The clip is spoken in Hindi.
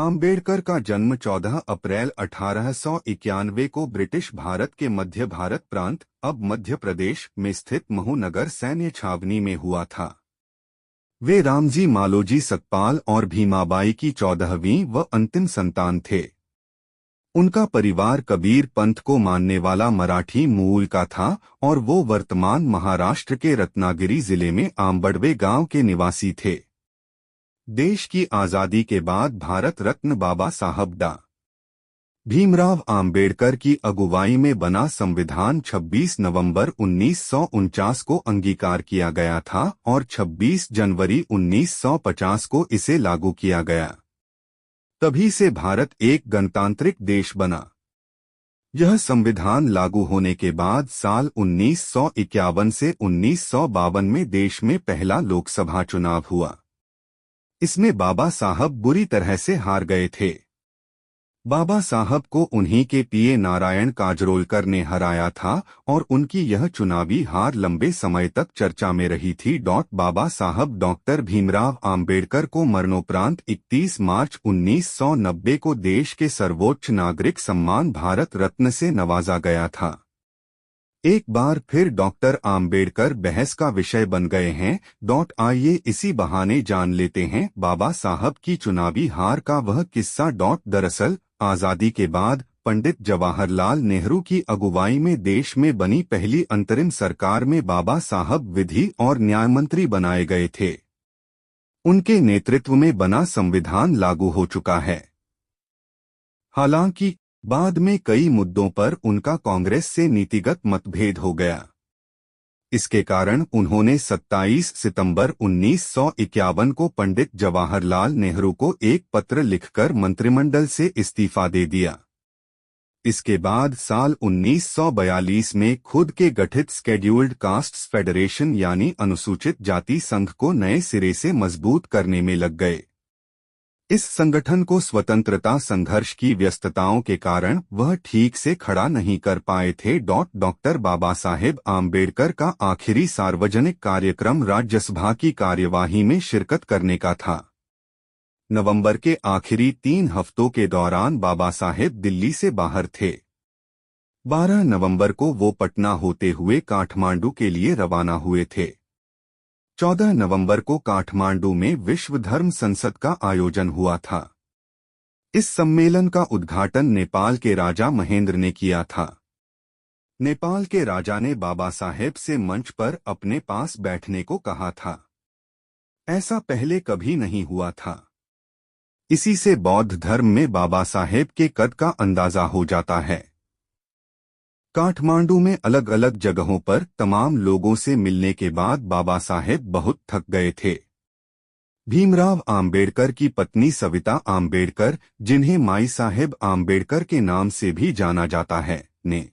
आम्बेडकर का जन्म 14 अप्रैल 1891 को ब्रिटिश भारत के मध्य भारत प्रांत, अब मध्य प्रदेश में स्थित महू नगर सैन्य छावनी में हुआ था। वे रामजी मालोजी सकपाल और भीमाबाई की 14वीं व अंतिम संतान थे। उनका परिवार कबीर पंथ को मानने वाला मराठी मूल का था और वो वर्तमान महाराष्ट्र के रत्नागिरी जिले में आंबडवे गांव के निवासी थे। देश की आजादी के बाद भारत रत्न बाबा साहब डॉ. भीमराव आम्बेडकर की अगुवाई में बना संविधान 26 नवंबर 1949 को अंगीकार किया गया था और 26 जनवरी 1950 को इसे लागू किया गया। तभी से भारत एक गणतांत्रिक देश बना। यह संविधान लागू होने के बाद साल 1951 से 1952 में देश में पहला लोकसभा चुनाव हुआ। इसमें बाबा साहब बुरी तरह से हार गए थे। बाबा साहब को उन्हीं के पीए नारायण काजरोलकर ने हराया था और उनकी यह चुनावी हार लंबे समय तक चर्चा में रही थी। बाबा साहब डॉक्टर भीमराव आम्बेडकर को मरणोपरांत 31 मार्च 1990 को देश के सर्वोच्च नागरिक सम्मान भारत रत्न से नवाजा गया था। एक बार फिर डॉक्टर आम्बेडकर बहस का विषय बन गए हैं। आइए इसी बहाने जान लेते हैं बाबा साहब की चुनावी हार का वह किस्सा। दरअसल आजादी के बाद पंडित जवाहरलाल नेहरू की अगुवाई में देश में बनी पहली अंतरिम सरकार में बाबा साहब विधि और न्याय मंत्री बनाए गए थे। उनके नेतृत्व में बना संविधान लागू हो चुका है। हालांकि बाद में कई मुद्दों पर उनका कांग्रेस से नीतिगत मतभेद हो गया। इसके कारण उन्होंने 27 सितंबर 1951 को पंडित जवाहरलाल नेहरू को एक पत्र लिखकर मंत्रिमंडल से इस्तीफा दे दिया। इसके बाद साल 1942 में खुद के गठित स्केड्यूल्ड कास्ट्स फेडरेशन यानी अनुसूचित जाति संघ को नए सिरे से मजबूत करने में लग गए। इस संगठन को स्वतंत्रता संघर्ष की व्यस्तताओं के कारण वह ठीक से खड़ा नहीं कर पाए थे। डॉक्टर बाबा साहेब आम्बेडकर का आखिरी सार्वजनिक कार्यक्रम राज्यसभा की कार्यवाही में शिरकत करने का था। नवंबर के आखिरी 3 हफ्तों के दौरान बाबा साहेब दिल्ली से बाहर थे। 12 नवंबर को वो पटना होते हुए काठमांडू के लिए रवाना हुए थे। 14 नवंबर को काठमांडू में विश्व धर्म संसद का आयोजन हुआ था। इस सम्मेलन का उद्घाटन नेपाल के राजा महेंद्र ने किया था। नेपाल के राजा ने बाबा साहेब से मंच पर अपने पास बैठने को कहा था। ऐसा पहले कभी नहीं हुआ था। इसी से बौद्ध धर्म में बाबा साहेब के कद का अंदाजा हो जाता है। काठमांडू में अलग अलग जगहों पर तमाम लोगों से मिलने के बाद बाबा साहेब बहुत थक गए थे। भीमराव आम्बेडकर की पत्नी सविता आम्बेडकर, जिन्हें माई साहेब आम्बेडकर के नाम से भी जाना जाता है, ने